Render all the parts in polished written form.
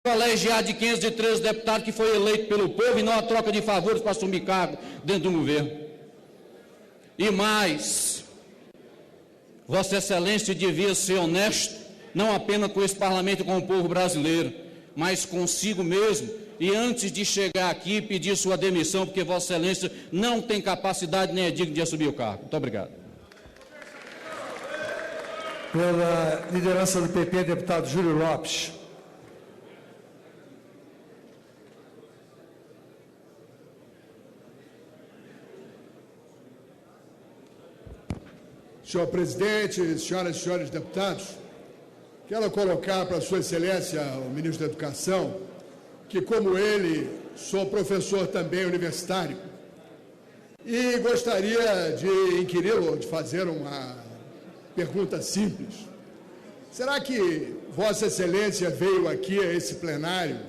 colegiado de 513 deputados que foi eleito pelo povo e não a troca de favores para assumir cargo dentro do governo. E mais, Vossa Excelência devia ser honesto, não apenas com esse parlamento e com o povo brasileiro, mas consigo mesmo, e antes de chegar aqui pedir sua demissão, porque Vossa Excelência não tem capacidade nem é digno de assumir o cargo. Muito obrigado. Pela liderança do PP, deputado Júlio Lopes. Senhor presidente, senhoras e senhores deputados, quero colocar para Sua Excelência, o ministro da Educação, que, como ele, sou professor também universitário e gostaria de inquiri-lo, de fazer uma pergunta simples. Será que Vossa Excelência veio aqui a esse plenário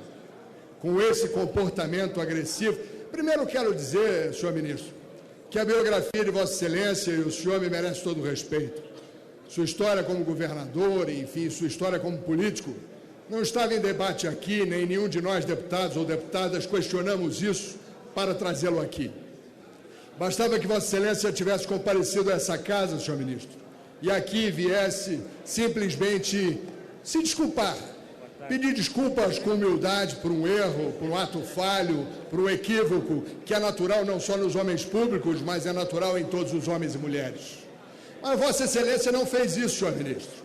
com esse comportamento agressivo? Primeiro quero dizer, senhor ministro, que a biografia de Vossa Excelência e o senhor me merece todo o respeito. Sua história como governador, enfim, sua história como político, não estava em debate aqui, nem nenhum de nós, deputados ou deputadas, questionamos isso para trazê-lo aqui. Bastava que Vossa Excelência tivesse comparecido a essa casa, senhor ministro, e aqui viesse simplesmente se desculpar, pedir desculpas com humildade por um erro, por um ato falho, por um equívoco, que é natural não só nos homens públicos, mas é natural em todos os homens e mulheres. Mas Vossa Excelência não fez isso, senhor ministro.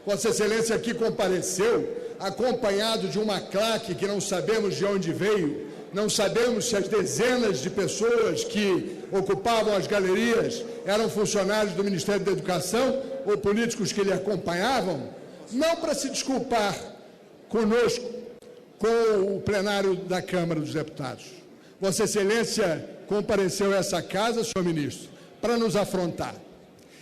Vossa Excelência aqui compareceu acompanhado de uma claque que não sabemos de onde veio, não sabemos se as dezenas de pessoas que ocupavam as galerias eram funcionários do Ministério da Educação ou políticos que lhe acompanhavam, não para se desculpar conosco, com o plenário da Câmara dos Deputados. Vossa Excelência compareceu a essa casa, senhor ministro, para nos afrontar.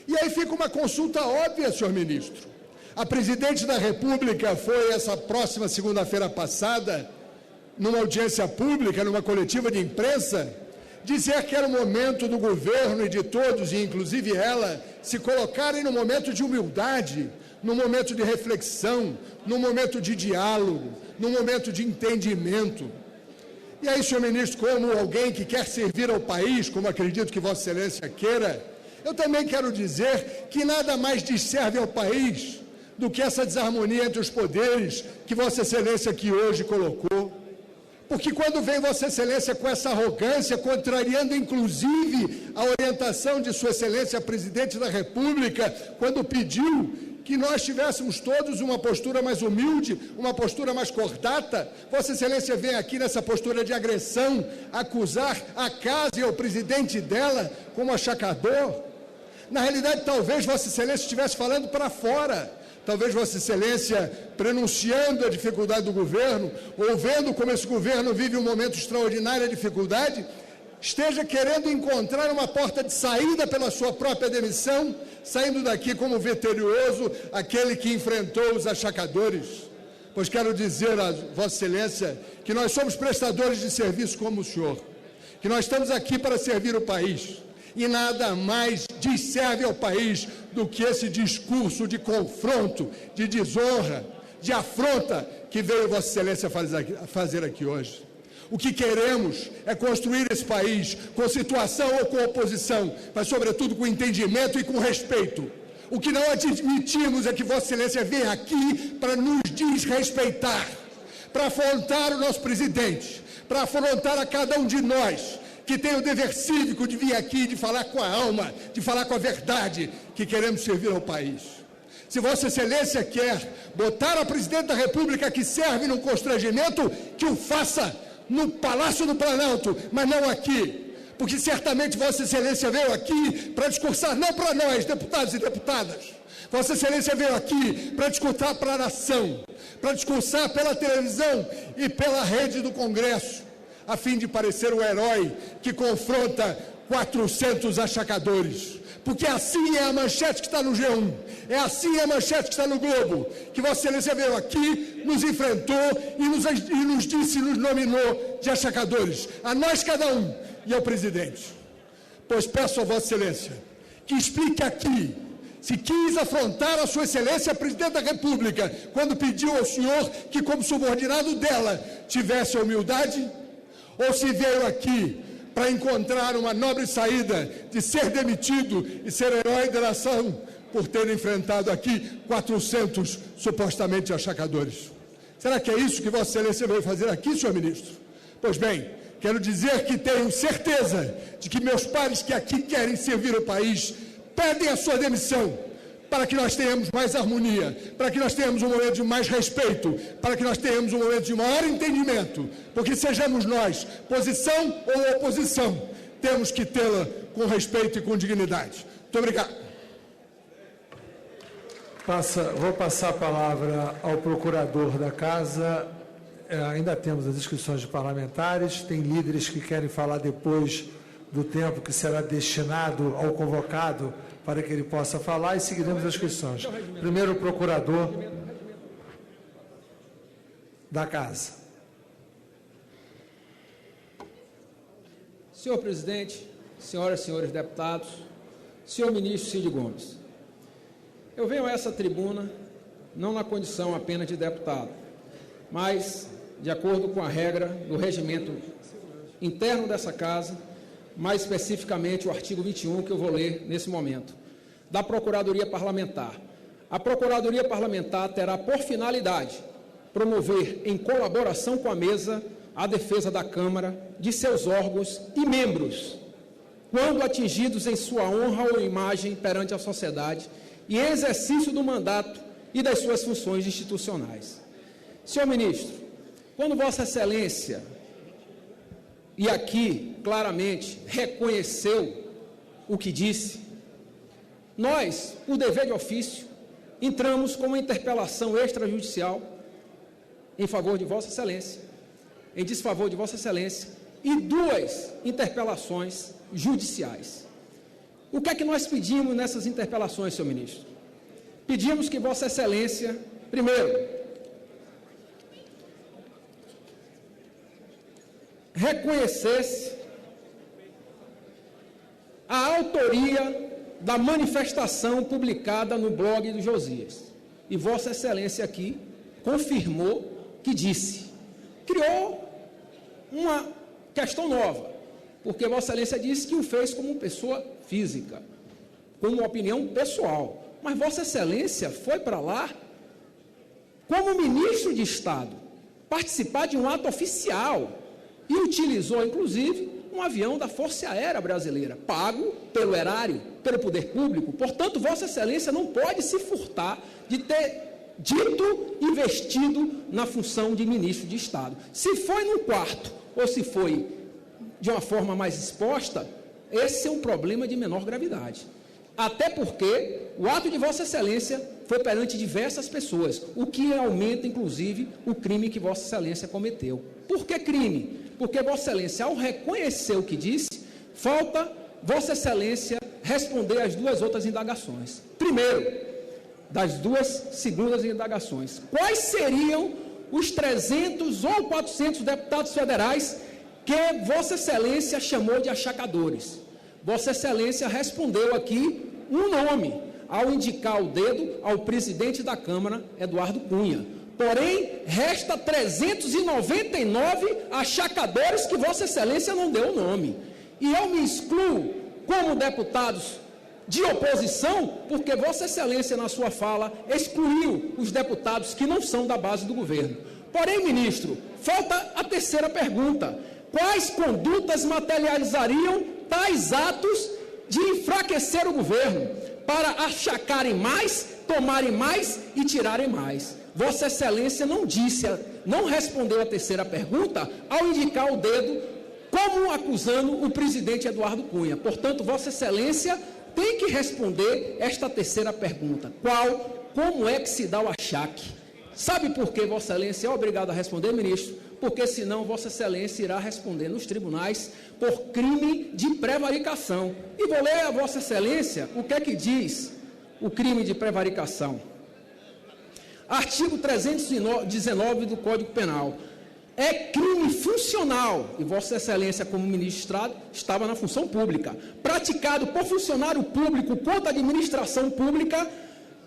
E aí fica uma consulta óbvia, senhor ministro. A presidente da República foi, essa próxima segunda-feira passada, numa audiência pública, numa coletiva de imprensa, dizer que era o momento do governo e de todos, e inclusive ela, se colocarem no momento de humildade, no momento de reflexão, no momento de diálogo, no momento de entendimento. E aí, senhor ministro, como alguém que quer servir ao país, como acredito que Vossa Excelência queira, eu também quero dizer que nada mais serve ao país do que essa desarmonia entre os poderes que Vossa Excelência aqui hoje colocou. Porque quando vem Vossa Excelência com essa arrogância, contrariando inclusive a orientação de Sua Excelência, a Presidente da República, quando pediu que nós tivéssemos todos uma postura mais humilde, uma postura mais cordata, Vossa Excelência vem aqui nessa postura de agressão, acusar a casa e o presidente dela como achacador. Na realidade, talvez Vossa Excelência estivesse falando para fora. Talvez Vossa Excelência, prenunciando a dificuldade do governo, ou vendo como esse governo vive um momento extraordinário de dificuldade, esteja querendo encontrar uma porta de saída pela sua própria demissão, saindo daqui como vitorioso aquele que enfrentou os achacadores. Pois quero dizer a Vossa Excelência que nós somos prestadores de serviço como o senhor, que nós estamos aqui para servir o país. E nada mais serve ao país do que esse discurso de confronto, de desonra, de afronta que veio Vossa Excelência fazer aqui hoje. O que queremos é construir esse país com situação ou com oposição, mas sobretudo com entendimento e com respeito. O que não admitimos é que Vossa Excelência venha aqui para nos desrespeitar, para afrontar o nosso presidente, para afrontar a cada um de nós, que tem o dever cívico de vir aqui, de falar com a alma, de falar com a verdade, que queremos servir ao país. Se Vossa Excelência quer botar a Presidente da República que serve no constrangimento, que o faça no Palácio do Planalto, mas não aqui. Porque certamente Vossa Excelência veio aqui para discursar, não para nós, deputados e deputadas. Vossa Excelência veio aqui para discursar para a nação, para discursar pela televisão e pela rede do Congresso, a fim de parecer o herói que confronta 400 achacadores. Porque assim é a manchete que está no G1, é assim a manchete que está no Globo, que Vossa Excelência veio aqui, nos enfrentou e nos disse, nos nominou de achacadores, a nós cada um e ao presidente. Pois peço a Vossa Excelência que explique aqui, se quis afrontar a Sua Excelência, a Presidente da República, quando pediu ao senhor que, como subordinado dela, tivesse a humildade, ou se veio aqui para encontrar uma nobre saída de ser demitido e ser herói da nação por ter enfrentado aqui 400 supostamente achacadores. Será que é isso que Vossa Excelência veio fazer aqui, senhor ministro? Pois bem, quero dizer que tenho certeza de que meus pares que aqui querem servir o país pedem a sua demissão, para que nós tenhamos mais harmonia, para que nós tenhamos um momento de mais respeito, para que nós tenhamos um momento de maior entendimento, porque sejamos nós, posição ou oposição, temos que tê-la com respeito e com dignidade. Muito obrigado. Vou passar a palavra ao procurador da Casa. Ainda temos as inscrições de parlamentares, tem líderes que querem falar depois do tempo que será destinado ao convocado para que ele possa falar, e seguiremos as inscrições. Primeiro, o procurador da Casa. Senhor presidente, senhoras e senhores deputados, senhor ministro Cid Gomes, eu venho a essa tribuna não na condição apenas de deputado, mas de acordo com a regra do regimento interno dessa casa, mais especificamente o artigo 21, que eu vou ler nesse momento, da Procuradoria Parlamentar. A Procuradoria Parlamentar terá por finalidade promover, em colaboração com a mesa, a defesa da Câmara, de seus órgãos e membros, quando atingidos em sua honra ou imagem perante a sociedade e em exercício do mandato e das suas funções institucionais. Senhor ministro, quando Vossa Excelência, e aqui claramente reconheceu o que disse, nós, por dever de ofício, entramos com uma interpelação extrajudicial em favor de Vossa Excelência, em desfavor de Vossa Excelência, e 2 interpelações judiciais. O que é que nós pedimos nessas interpelações, senhor ministro? Pedimos que Vossa Excelência, primeiro, reconhecesse a autoria da manifestação publicada no blog do Josias. E Vossa Excelência aqui confirmou que disse. Criou uma questão nova, porque Vossa Excelência disse que o fez como pessoa física, com uma opinião pessoal. Mas Vossa Excelência foi para lá como ministro de Estado, participar de um ato oficial, e utilizou, inclusive, um avião da Força Aérea Brasileira, pago pelo erário, pelo poder público. Portanto, Vossa Excelência não pode se furtar de ter dito e vestido na função de ministro de Estado. Se foi num quarto, ou se foi de uma forma mais exposta, esse é um problema de menor gravidade. Até porque o ato de Vossa Excelência foi perante diversas pessoas, o que aumenta, inclusive, o crime que Vossa Excelência cometeu. Por que crime? Porque Vossa Excelência, ao reconhecer o que disse, falta Vossa Excelência responder às 2 outras indagações. Primeiro, das 2 segundas indagações, quais seriam os 300 ou 400 deputados federais que Vossa Excelência chamou de achacadores? Vossa Excelência respondeu aqui um nome, ao indicar o dedo ao presidente da Câmara, Eduardo Cunha. Porém, resta 399 achacadores que Vossa Excelência não deu o nome. E eu me excluo como deputados de oposição, porque Vossa Excelência, na sua fala, excluiu os deputados que não são da base do governo. Porém, ministro, falta a terceira pergunta. Quais condutas materializariam tais atos de enfraquecer o governo, para achacarem mais, tomarem mais e tirarem mais? Vossa Excelência não disse, não respondeu a terceira pergunta ao indicar o dedo como acusando o presidente Eduardo Cunha. Portanto, Vossa Excelência tem que responder esta terceira pergunta. Como é que se dá o achaque? Sabe por que Vossa Excelência é obrigado a responder, ministro? Porque senão Vossa Excelência irá responder nos tribunais por crime de prevaricação. E vou ler a Vossa Excelência o que é que diz o crime de prevaricação. Artigo 319 do Código Penal. é crime funcional, e Vossa Excelência, como ministrado, estava na função pública, praticado por funcionário público contra a administração pública,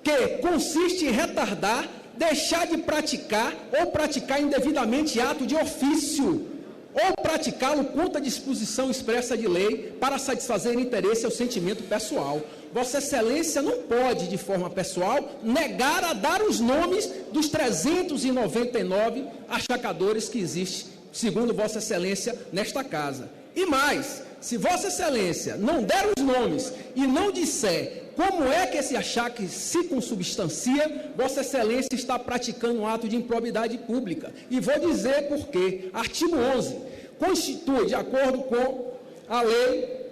que consiste em retardar, deixar de praticar ou praticar indevidamente ato de ofício, ou praticá-lo contra disposição expressa de lei para satisfazer interesse ou sentimento pessoal. Vossa Excelência não pode, de forma pessoal, negar a dar os nomes dos 399 achacadores que existem, segundo Vossa Excelência, nesta casa. E mais, se Vossa Excelência não der os nomes e não disser como é que esse achaque se consubstancia, Vossa Excelência está praticando um ato de improbidade pública. E vou dizer por quê. Artigo 11. Constitui, de acordo com a Lei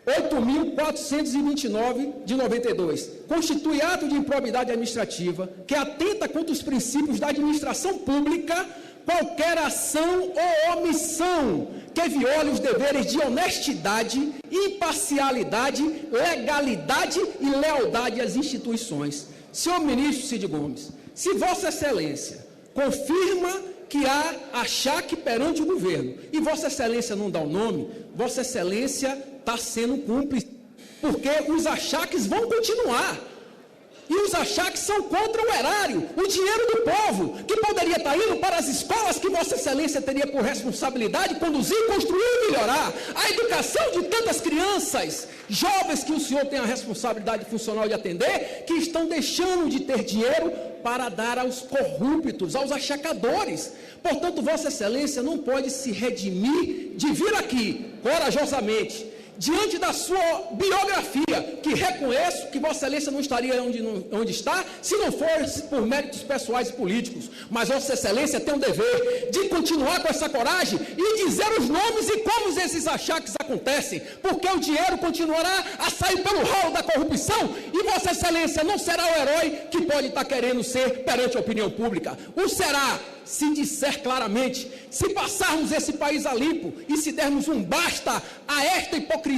8.429 de 92, constitui ato de improbidade administrativa que atenta contra os princípios da administração pública qualquer ação ou omissão que viole os deveres de honestidade, imparcialidade, legalidade e lealdade às instituições. Senhor ministro Cid Gomes, se Vossa Excelência confirma que há achaque perante o governo e Vossa Excelência não dá o nome, Vossa Excelência está sendo cúmplice, porque os achaques vão continuar. E os achaques são contra o erário, o dinheiro do povo, que poderia estar indo para as escolas que Vossa Excelência teria por responsabilidade conduzir, construir e melhorar. A educação de tantas crianças, jovens que o senhor tem a responsabilidade funcional de atender, que estão deixando de ter dinheiro para dar aos corruptos, aos achacadores. Portanto, Vossa Excelência não pode se redimir de vir aqui, corajosamente, diante da sua biografia, que reconheço que Vossa Excelência não estaria onde está, se não fosse por méritos pessoais e políticos, mas Vossa Excelência tem o dever de continuar com essa coragem e dizer os nomes e como esses achaques acontecem, porque o dinheiro continuará a sair pelo rolo da corrupção e Vossa Excelência não será o herói que pode estar querendo ser perante a opinião pública. O será, se disser claramente, se passarmos esse país a limpo e se dermos um basta a esta hipocrisia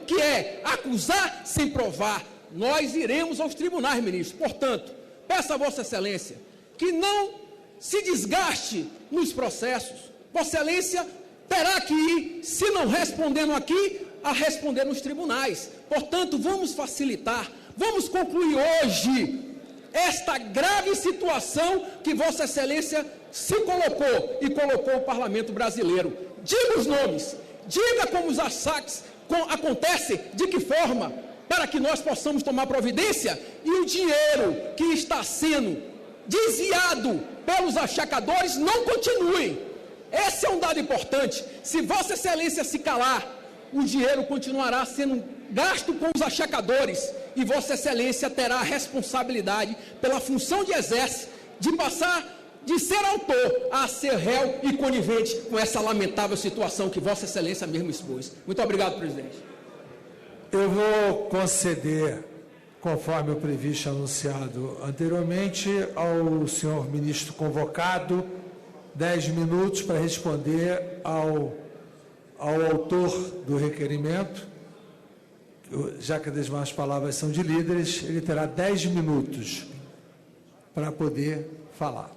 que é acusar sem provar, nós iremos aos tribunais, ministro. Portanto, peço a Vossa Excelência que não se desgaste nos processos. Vossa Excelência terá que ir, se não respondendo aqui, a responder nos tribunais. Portanto, vamos facilitar, vamos concluir hoje esta grave situação que Vossa Excelência se colocou e colocou o Parlamento brasileiro. Diga os nomes, diga como os achaques acontecem, de que forma, para que nós possamos tomar providência e o dinheiro que está sendo desviado pelos achacadores não continue. Esse é um dado importante. Se Vossa Excelência se calar, o dinheiro continuará sendo gasto com os achacadores e Vossa Excelência terá a responsabilidade pela função de exerce de passar de ser autor a ser réu e conivente com essa lamentável situação que Vossa Excelência mesmo expôs. Muito obrigado, presidente. Eu vou conceder, conforme o previsto anunciado anteriormente, ao senhor ministro convocado 10 minutos para responder ao autor do requerimento. Já que as demais palavras são de líderes, ele terá 10 minutos para poder falar.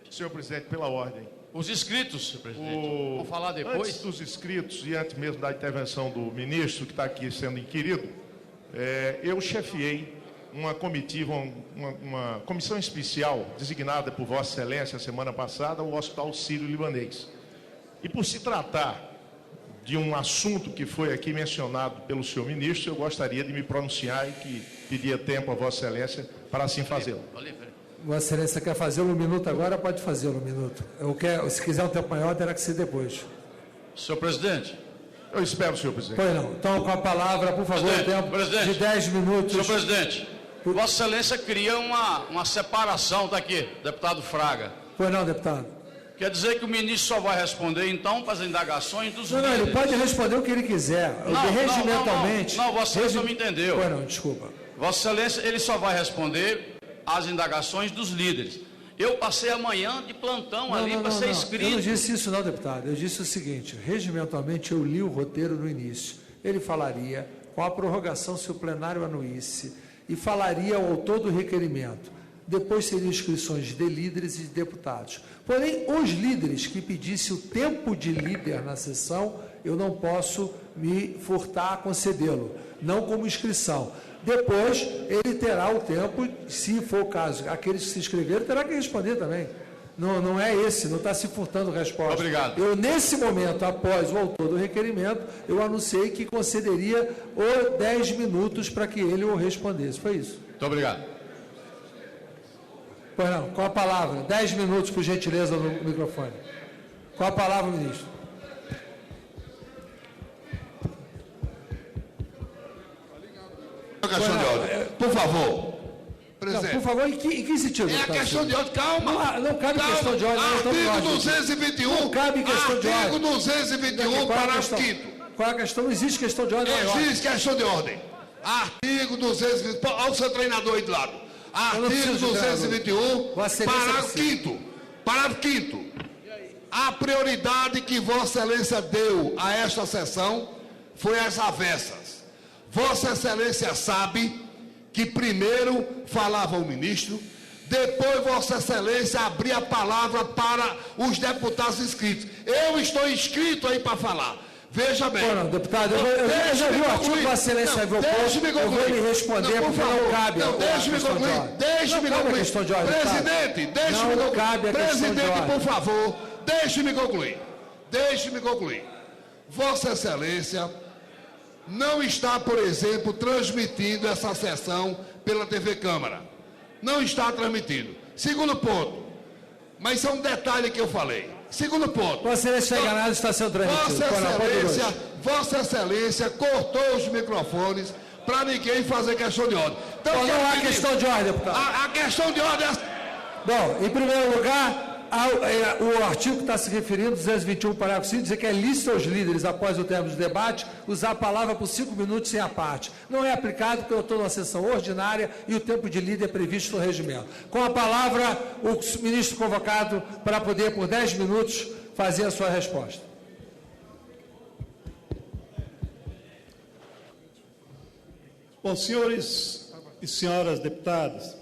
Senhor presidente, pela ordem. Os inscritos, senhor presidente, vão falar depois? Antes dos inscritos e antes mesmo da intervenção do ministro, que está aqui sendo inquirido, eu chefiei uma comitiva, uma comissão especial designada por Vossa Excelência a semana passada ao Hospital Sírio-Libanês. E por se tratar de um assunto que foi aqui mencionado pelo senhor ministro, eu gostaria de me pronunciar e que pedia tempo a Vossa Excelência para assim fazê-lo. Vossa Excelência quer fazê-lo um minuto agora? Pode fazê-lo um minuto. Se quiser um tempo maior, terá que ser depois. Senhor presidente. Eu espero, senhor presidente. Pois não. Então, com a palavra, por favor, tempo de 10 minutos. Senhor presidente, Vossa Excelência cria uma separação daqui, deputado Fraga. Pois não, deputado. Quer dizer que o ministro só vai responder, então, para as indagações dos líderes? Não, ele pode responder o que ele quiser. Regimentalmente... Não, Vossa Excelência não me entendeu. Pois não, desculpa. Vossa Excelência, ele só vai responder as indagações dos líderes. Eu passei a manhã de plantão para ser inscrito. Eu não disse isso não, deputado. Eu disse o seguinte, regimentalmente eu li o roteiro no início. Ele falaria com a prorrogação se o plenário anuísse e falaria ao autor do requerimento. depois seriam inscrições de líderes e de deputados. Porém, os líderes que pedissem o tempo de líder na sessão, eu não posso me furtar a concedê-lo, não como inscrição. Depois, ele terá o tempo, se for o caso, aqueles que se inscreveram, terá que responder também. Não é esse, não está se furtando resposta. Obrigado. Eu, nesse momento, após o autor do requerimento, eu anunciei que concederia 10 minutos para que ele o respondesse. Foi isso. Muito obrigado. Pois não, com a palavra. 10 minutos, por gentileza, no microfone. Com a palavra, ministro. A questão de ordem. Por favor. Presidente. Não, por favor, em que sentido? É a questão de ordem, calma. Não cabe questão de ordem. Artigo 221. Não cabe questão de ordem. Artigo 221, parágrafo 5º. Qual é a questão? Não existe questão de ordem. Existe questão de ordem. Artigo 221. Olha o seu treinador aí do lado. Artigo 221, parágrafo 5º. Parágrafo 5º. A prioridade que Vossa Excelência deu a esta sessão foi as avessas. Vossa Excelência sabe que primeiro falava o ministro, depois Vossa Excelência abria a palavra para os deputados inscritos. Eu estou inscrito aí para falar. Veja bem. Não, deputado, eu já vi o artigo que Vossa Excelência evocou. Eu vou lhe responder porque não cabe. Não, deixe-me concluir. Deixe-me concluir. Presidente, deixe-me concluir. Presidente, por favor, deixe-me concluir. Deixe-me concluir. Vossa Excelência não está, por exemplo, transmitindo essa sessão pela TV Câmara. Não está transmitindo. Segundo ponto. Mas isso é um detalhe que eu falei. Segundo ponto. Vossa Excelência está enganado, está sendo transmitido. Vossa Excelência cortou os microfones para ninguém fazer questão de ordem. Então, não há questão de ordem, deputado. A questão de ordem é... Bom, em primeiro lugar, o artigo que está se referindo, 221, parágrafo 5, diz que é lícito aos líderes, após o término do debate, usar a palavra por 5 minutos sem a parte. Não é aplicado porque eu estou numa sessão ordinária e o tempo de líder é previsto no regimento. Com a palavra, o ministro convocado para poder, por 10 minutos, fazer a sua resposta. Bom, senhores e senhoras deputadas,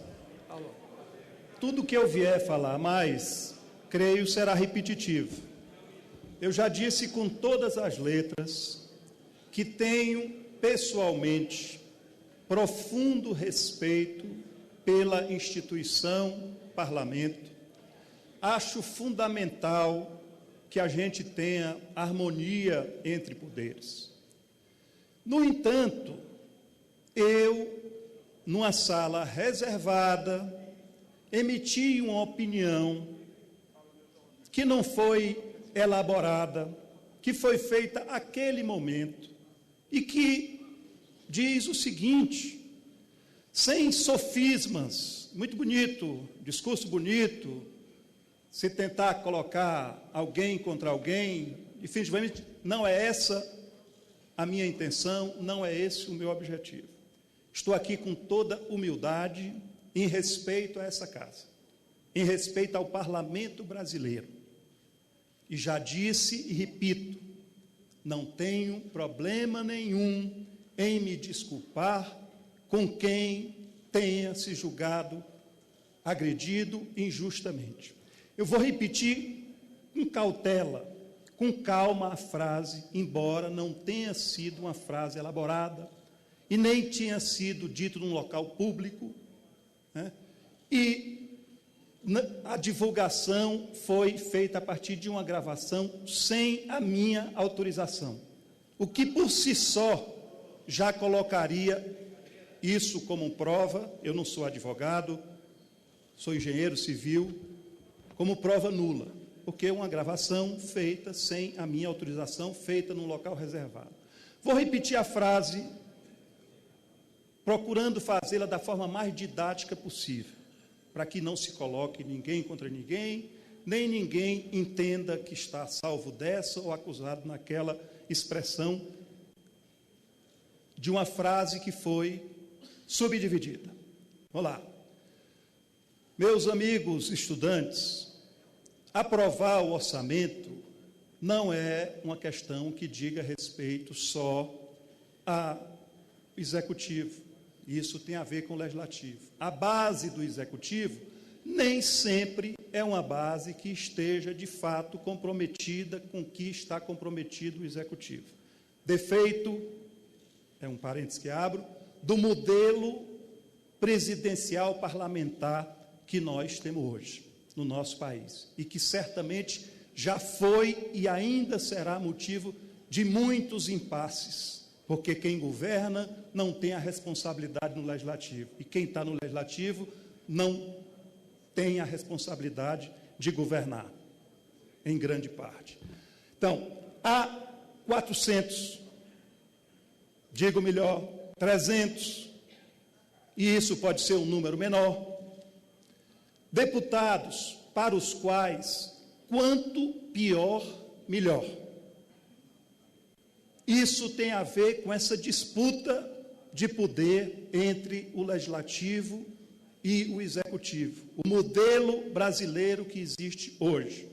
tudo que eu vier falar mais, creio, será repetitivo. Eu já disse com todas as letras que tenho, pessoalmente, profundo respeito pela instituição parlamento. Acho fundamental que a gente tenha harmonia entre poderes. No entanto, eu, numa sala reservada, emiti uma opinião que não foi elaborada, que foi feita naquele momento e que diz o seguinte, sem sofismas, muito bonito, discurso bonito, se tentar colocar alguém contra alguém, definitivamente não é essa a minha intenção, não é esse o meu objetivo. Estou aqui com toda humildade, em respeito a essa casa, em respeito ao parlamento brasileiro. E já disse e repito, não tenho problema nenhum em me desculpar com quem tenha se julgado agredido injustamente. Eu vou repetir com cautela, com calma a frase, embora não tenha sido uma frase elaborada e nem tinha sido dito num local público, né? E a divulgação foi feita a partir de uma gravação sem a minha autorização, o que por si só já colocaria isso como prova. Eu não sou advogado, sou engenheiro civil, como prova nula, porque é uma gravação feita sem a minha autorização, feita num local reservado. Vou repetir a frase, procurando fazê-la da forma mais didática possível, para que não se coloque ninguém contra ninguém, nem ninguém entenda que está salvo dessa ou acusado naquela expressão de uma frase que foi subdividida. Vamos lá. Meus amigos estudantes, aprovar o orçamento não é uma questão que diga respeito só ao executivo. Isso tem a ver com o legislativo. A base do executivo nem sempre é uma base que esteja, de fato, comprometida com o que está comprometido o executivo. Defeito, é um parênteses que abro, do modelo presidencial parlamentar que nós temos hoje no nosso país e que certamente já foi e ainda será motivo de muitos impasses, porque quem governa não tem a responsabilidade no legislativo e quem está no legislativo não tem a responsabilidade de governar, em grande parte. Então, há 400, digo melhor, 300, e isso pode ser um número menor, deputados para os quais, quanto pior, melhor. Isso tem a ver com essa disputa de poder entre o legislativo e o executivo, o modelo brasileiro que existe hoje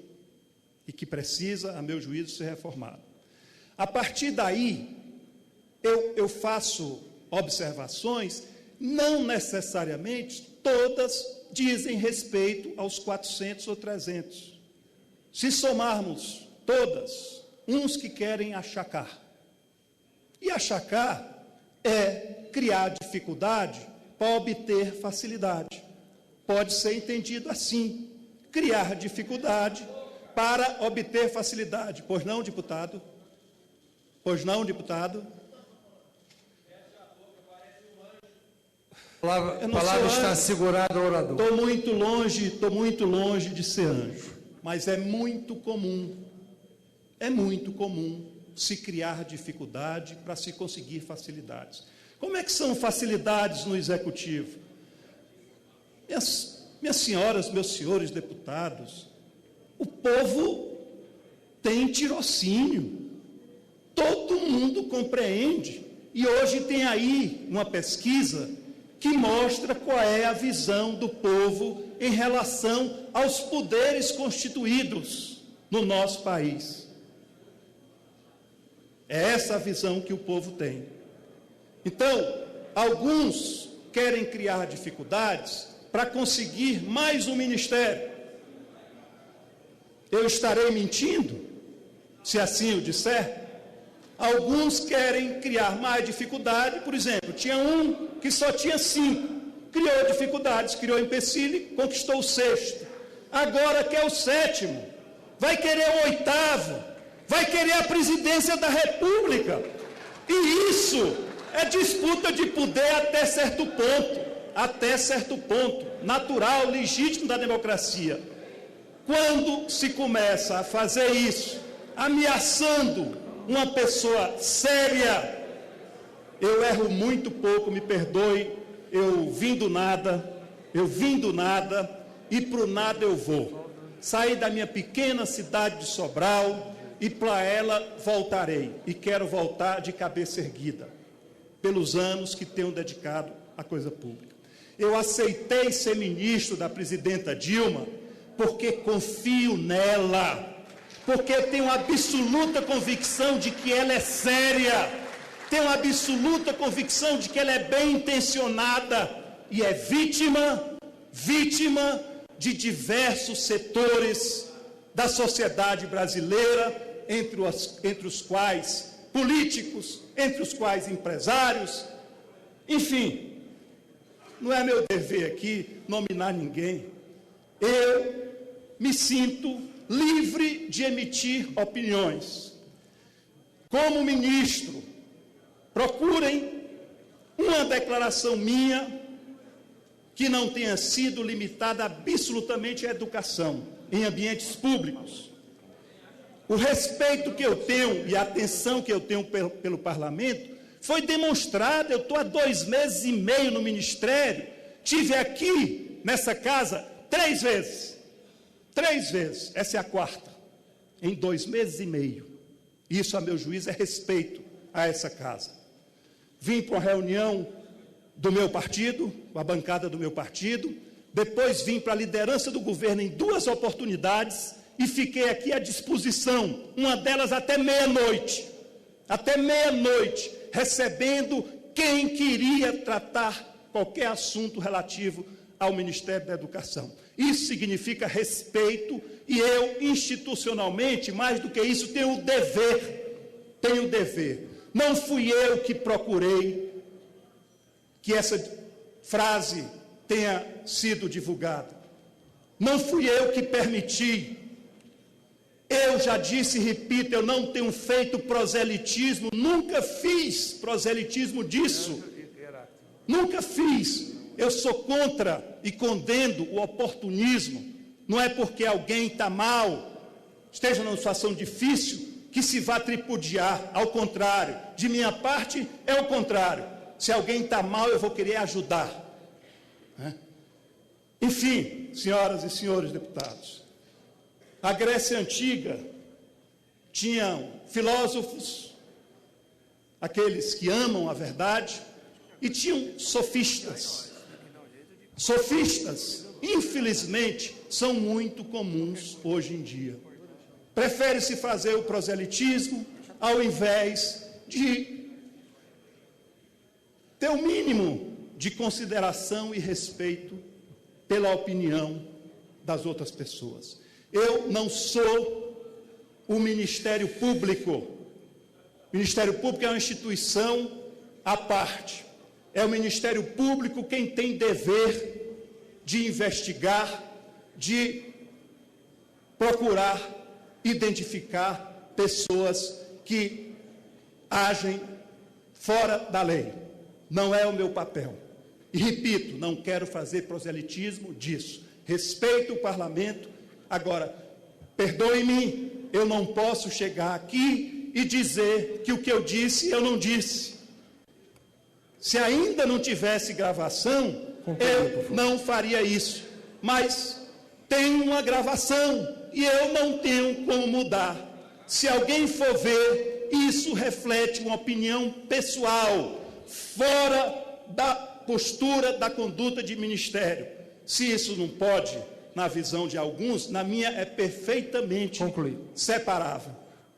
e que precisa, a meu juízo, ser reformado. A partir daí, eu faço observações, não necessariamente todas dizem respeito aos 400 ou 300. Se somarmos todas, uns que querem achacar. E achacar é criar dificuldade para obter facilidade. Pode ser entendido assim, criar dificuldade para obter facilidade. Pois não, deputado? Pois não, deputado? A palavra está segurada, orador. Estou muito longe de ser anjo, mas é muito comum se criar dificuldade para se conseguir facilidades. Como é que são facilidades no executivo? Minhas senhoras, meus senhores deputados, o povo tem tirocínio, todo mundo compreende, e hoje tem aí uma pesquisa que mostra qual é a visão do povo em relação aos poderes constituídos no nosso país. É essa a visão que o povo tem. Então, alguns querem criar dificuldades para conseguir mais um ministério. Eu estarei mentindo se assim o disser? Alguns querem criar mais dificuldade, por exemplo, tinha um que só tinha 5, criou dificuldades, criou empecilho, conquistou o 6º, agora quer o 7º, vai querer o 8º, vai querer a presidência da República, e isso é disputa de poder até certo ponto, natural, legítimo da democracia. Quando se começa a fazer isso, ameaçando uma pessoa séria, eu erro muito pouco, me perdoe, eu vim do nada, e para o nada eu vou. Saí da minha pequena cidade de Sobral, e para ela voltarei, e quero voltar de cabeça erguida, pelos anos que tenho dedicado à coisa pública. Eu aceitei ser ministro da presidenta Dilma, porque confio nela, porque tenho absoluta convicção de que ela é séria, tenho absoluta convicção de que ela é bem intencionada e é vítima de diversos setores da sociedade brasileira, entre os quais políticos, entre os quais empresários, enfim, não é meu dever aqui nominar ninguém. Eu me sinto livre de emitir opiniões. Como ministro, procurem uma declaração minha que não tenha sido limitada absolutamente à educação em ambientes públicos. O respeito que eu tenho e a atenção que eu tenho pelo parlamento foi demonstrada. Eu estou há 2 meses e meio no ministério, tive aqui nessa casa 3 vezes. 3 vezes, essa é a 4ª, em 2 meses e meio. Isso, a meu juízo, é respeito a essa casa. Vim para uma reunião do meu partido, com a bancada do meu partido, depois vim para a liderança do governo em 2 oportunidades e fiquei aqui à disposição, uma delas até meia-noite, recebendo quem queria tratar qualquer assunto relativo ao Ministério da Educação. Isso significa respeito e eu, institucionalmente, mais do que isso, tenho o dever. Não fui eu que procurei que essa frase tenha sido divulgada. Não fui eu que permiti. Eu já disse e repito, eu não tenho feito proselitismo, nunca fiz proselitismo disso. Nunca fiz. Eu sou contra e condeno o oportunismo. Não é porque alguém está mal, esteja numa situação difícil, que se vá tripudiar. Ao contrário, de minha parte é o contrário. Se alguém está mal, eu vou querer ajudar. Enfim, senhoras e senhores deputados, a Grécia Antiga tinha filósofos, aqueles que amam a verdade, e tinham sofistas. Sofistas, infelizmente, são muito comuns hoje em dia. Prefere-se fazer o proselitismo ao invés de ter o mínimo de consideração e respeito pela opinião das outras pessoas. Eu não sou o Ministério Público. O Ministério Público é uma instituição à parte. É o Ministério Público quem tem dever de investigar, de procurar identificar pessoas que agem fora da lei. Não é o meu papel. E repito, não quero fazer proselitismo disso. Respeito o parlamento. Agora, perdoe-me, eu não posso chegar aqui e dizer que o que eu disse, eu não disse. Se ainda não tivesse gravação, eu não faria isso. Mas tem uma gravação e eu não tenho como mudar. Se alguém for ver, isso reflete uma opinião pessoal, fora da postura da conduta de ministério. Se isso não pode, na visão de alguns, na minha é perfeitamente separável.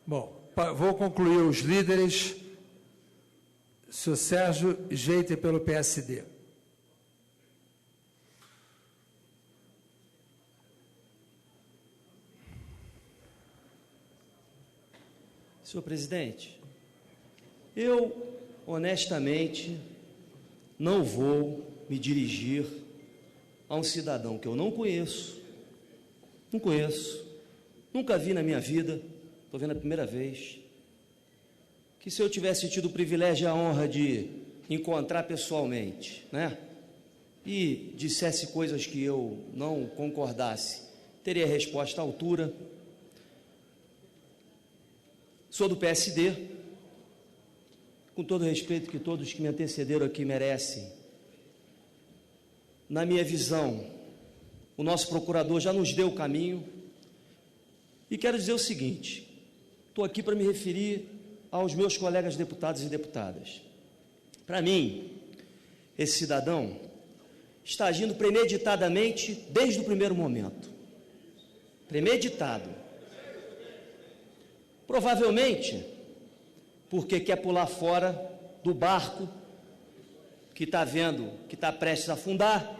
Bom, vou concluir os líderes. Senhor Sérgio Jeiter pelo PSD. Senhor presidente, eu, honestamente, não vou me dirigir a um cidadão que eu não conheço, nunca vi na minha vida, estou vendo a primeira vez, que se eu tivesse tido o privilégio e a honra de encontrar pessoalmente, e dissesse coisas que eu não concordasse, teria resposta à altura. Sou do PSD, com todo o respeito que todos que me antecederam aqui merecem. Na minha visão, o nosso procurador já nos deu o caminho, e quero dizer o seguinte, estou aqui para me referir aos meus colegas deputados e deputadas. Para mim, esse cidadão está agindo premeditadamente desde o primeiro momento. Premeditado. Provavelmente porque quer pular fora do barco que está vendo, que está prestes a afundar,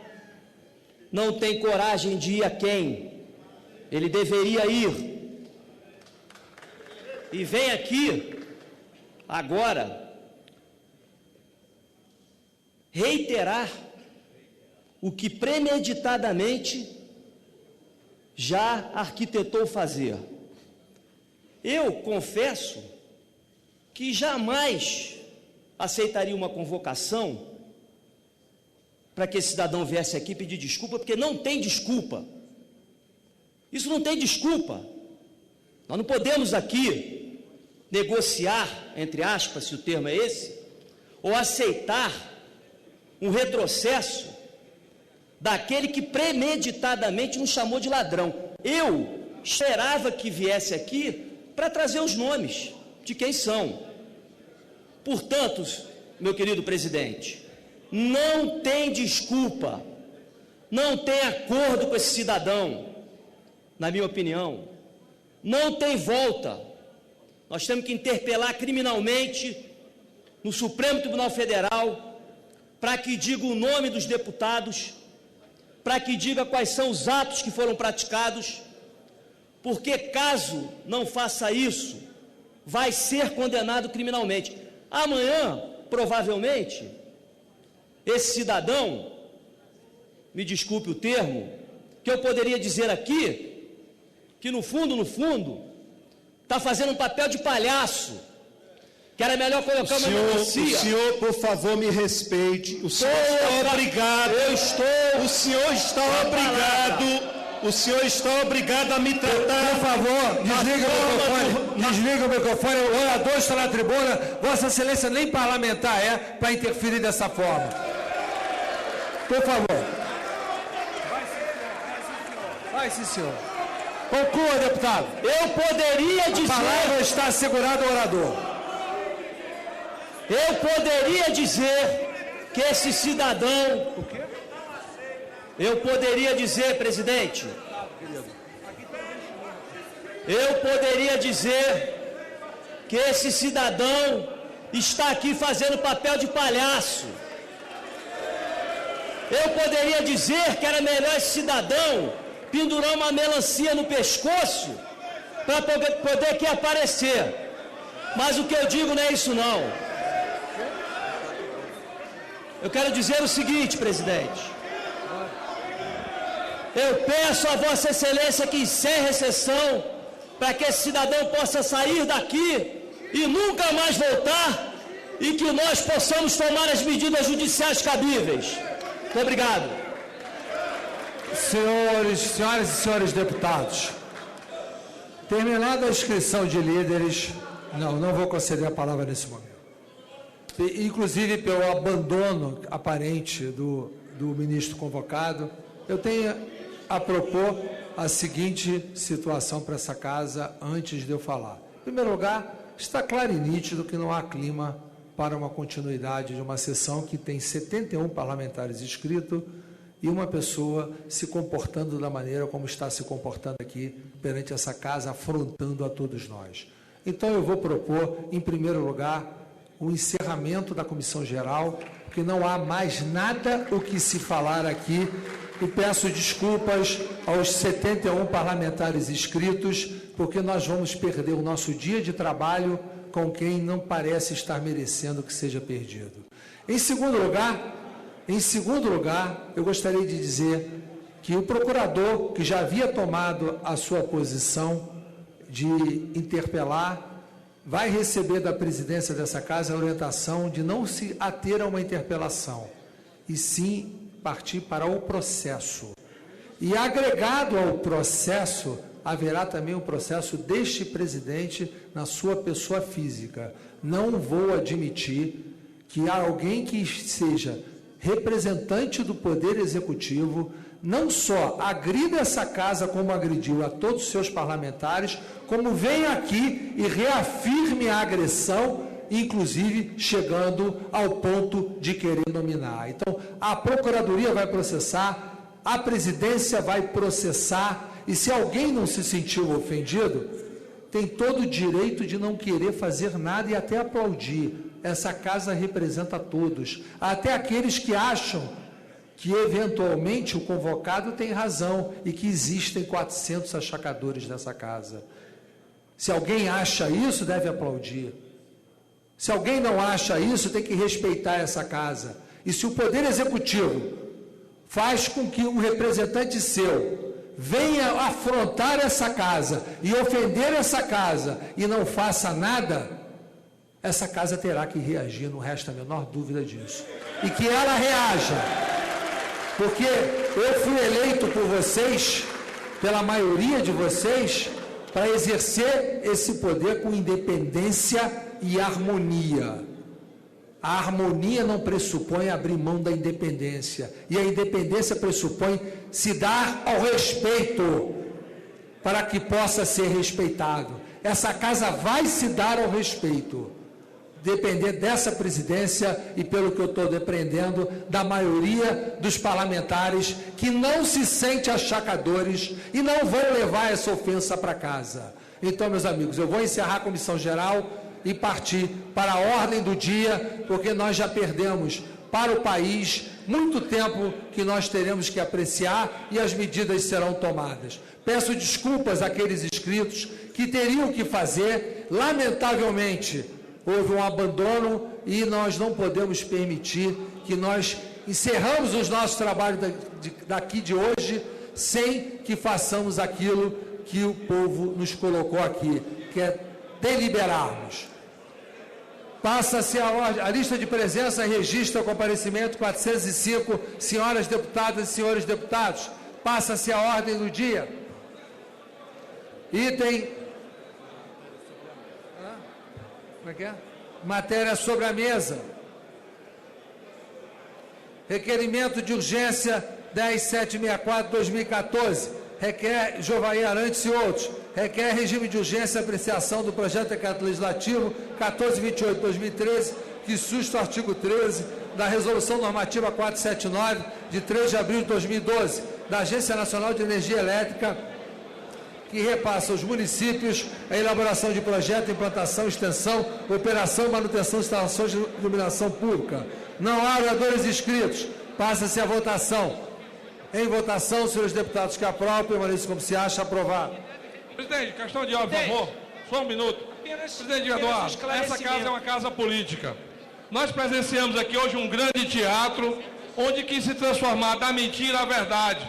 não tem coragem de ir a quem ele deveria ir, e vem aqui agora reiterar o que premeditadamente já arquitetou fazer. Eu confesso que jamais aceitaria uma convocação para que esse cidadão viesse aqui pedir desculpa, porque não tem desculpa. Isso não tem desculpa. Nós não podemos aqui negociar, entre aspas, se o termo é esse, ou aceitar um retrocesso daquele que premeditadamente nos chamou de ladrão. Eu esperava que viesse aqui para trazer os nomes de quem são. Portanto, meu querido presidente, não tem desculpa, não tem acordo com esse cidadão, na minha opinião, não tem volta. Nós temos que interpelar criminalmente no Supremo Tribunal Federal, para que diga o nome dos deputados, para que diga quais são os atos que foram praticados, porque caso não faça isso, vai ser condenado criminalmente. Amanhã, provavelmente, esse cidadão, me desculpe o termo, que eu poderia dizer aqui, que no fundo, está fazendo um papel de palhaço, que era melhor colocar uma melancia. O senhor, por favor, me respeite. O senhor está obrigado. O senhor está obrigado. O senhor está obrigado a me tratar. Por favor, desliga o microfone. O orador está na tribuna. Vossa Excelência nem parlamentar é para interferir dessa forma. Por favor. Vai sim, senhor. Conclua, deputado. Eu poderia dizer... A palavra está assegurada ao orador. Eu poderia dizer que esse cidadão... Eu poderia dizer, presidente... Eu poderia dizer que esse cidadão está aqui fazendo papel de palhaço. Eu poderia dizer que era melhor esse cidadão pendurar uma melancia no pescoço para poder aqui aparecer. Mas o que eu digo não é isso não. Eu quero dizer o seguinte, presidente. Eu peço a Vossa Excelência que encerre a sessão para que esse cidadão possa sair daqui e nunca mais voltar e que nós possamos tomar as medidas judiciais cabíveis. Muito obrigado. Senhoras e senhores deputados, terminada a inscrição de líderes, não vou conceder a palavra nesse momento. Inclusive pelo abandono aparente do ministro convocado, eu tenho a propor a seguinte situação para essa casa antes de eu falar. Em primeiro lugar, está claro e nítido que não há clima para uma continuidade de uma sessão que tem 71 parlamentares inscritos e uma pessoa se comportando da maneira como está se comportando aqui perante essa casa, afrontando a todos nós. Então eu vou propor, em primeiro lugar, o encerramento da Comissão Geral, porque não há mais nada o que se falar aqui, e peço desculpas aos 71 parlamentares inscritos, porque nós vamos perder o nosso dia de trabalho com quem não parece estar merecendo que seja perdido. Em segundo lugar, eu gostaria de dizer que o procurador, que já havia tomado a sua posição de interpelar, vai receber da presidência dessa casa a orientação de não se ater a uma interpelação, e sim partir para o processo. E agregado ao processo, haverá também o processo deste presidente na sua pessoa física. Não vou admitir que alguém que seja representante do Poder Executivo não só agrida essa casa como agrediu a todos os seus parlamentares, como venha aqui e reafirme a agressão, inclusive chegando ao ponto de querer nominar. Então, a Procuradoria vai processar, a Presidência vai processar, e se alguém não se sentiu ofendido, tem todo o direito de não querer fazer nada e até aplaudir. Essa casa representa todos, até aqueles que acham que eventualmente o convocado tem razão e que existem 400 achacadores nessa casa. Se alguém acha isso, deve aplaudir. Se alguém não acha isso, tem que respeitar essa casa. E se o Poder Executivo faz com que um representante seu venha afrontar essa casa e ofender essa casa e não faça nada, essa casa terá que reagir, não resta a menor dúvida disso. E que ela reaja, porque eu fui eleito por vocês, pela maioria de vocês, para exercer esse poder com independência e harmonia. A harmonia não pressupõe abrir mão da independência, e a independência pressupõe se dar ao respeito, para que possa ser respeitado. Essa casa vai se dar ao respeito, depender dessa presidência e, pelo que eu estou depreendendo, da maioria dos parlamentares que não se sente achacadores e não vão levar essa ofensa para casa. Então, meus amigos, eu vou encerrar a Comissão Geral e partir para a ordem do dia, porque nós já perdemos para o país muito tempo que nós teremos que apreciar e as medidas serão tomadas. Peço desculpas àqueles inscritos que teriam que fazer, lamentavelmente, houve um abandono e nós não podemos permitir que nós encerramos os nossos trabalhos daqui de hoje sem que façamos aquilo que o povo nos colocou aqui, que é deliberarmos. Passa-se a lista de presença e registra o comparecimento 405, senhoras deputadas e senhores deputados. Passa-se a ordem do dia. Item... Como é que é? Matéria sobre a mesa. Requerimento de urgência 10764-2014. Requer Jovair Arantes e outros. Requer regime de urgência apreciação do projeto de decreto legislativo 1428-2013, que susta o artigo 13 da Resolução Normativa 479, de 3 de abril de 2012, da Agência Nacional de Energia Elétrica, que repassa aos municípios a elaboração de projeto, implantação, extensão, operação e manutenção de instalações de iluminação pública. Não há oradores inscritos. Passa-se a votação. Em votação, senhores deputados que aprovam, permaneçam como se acha. Aprovado. Presidente, questão de ordem, por favor. Só um minuto. Presidente Eduardo, essa casa é uma casa política. Nós presenciamos aqui hoje um grande teatro, onde quis se transformar da mentira à verdade,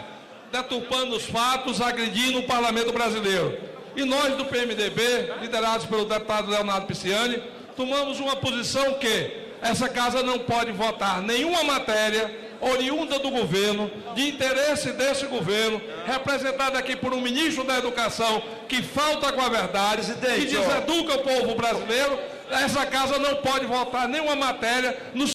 deturpando os fatos, agredindo o parlamento brasileiro. E nós do PMDB, liderados pelo deputado Leonardo Pisciani, tomamos uma posição que essa casa não pode votar nenhuma matéria oriunda do governo, de interesse desse governo, representado aqui por um ministro da Educação que falta com a verdade, que deseduca o povo brasileiro. Essa casa não pode votar nenhuma matéria no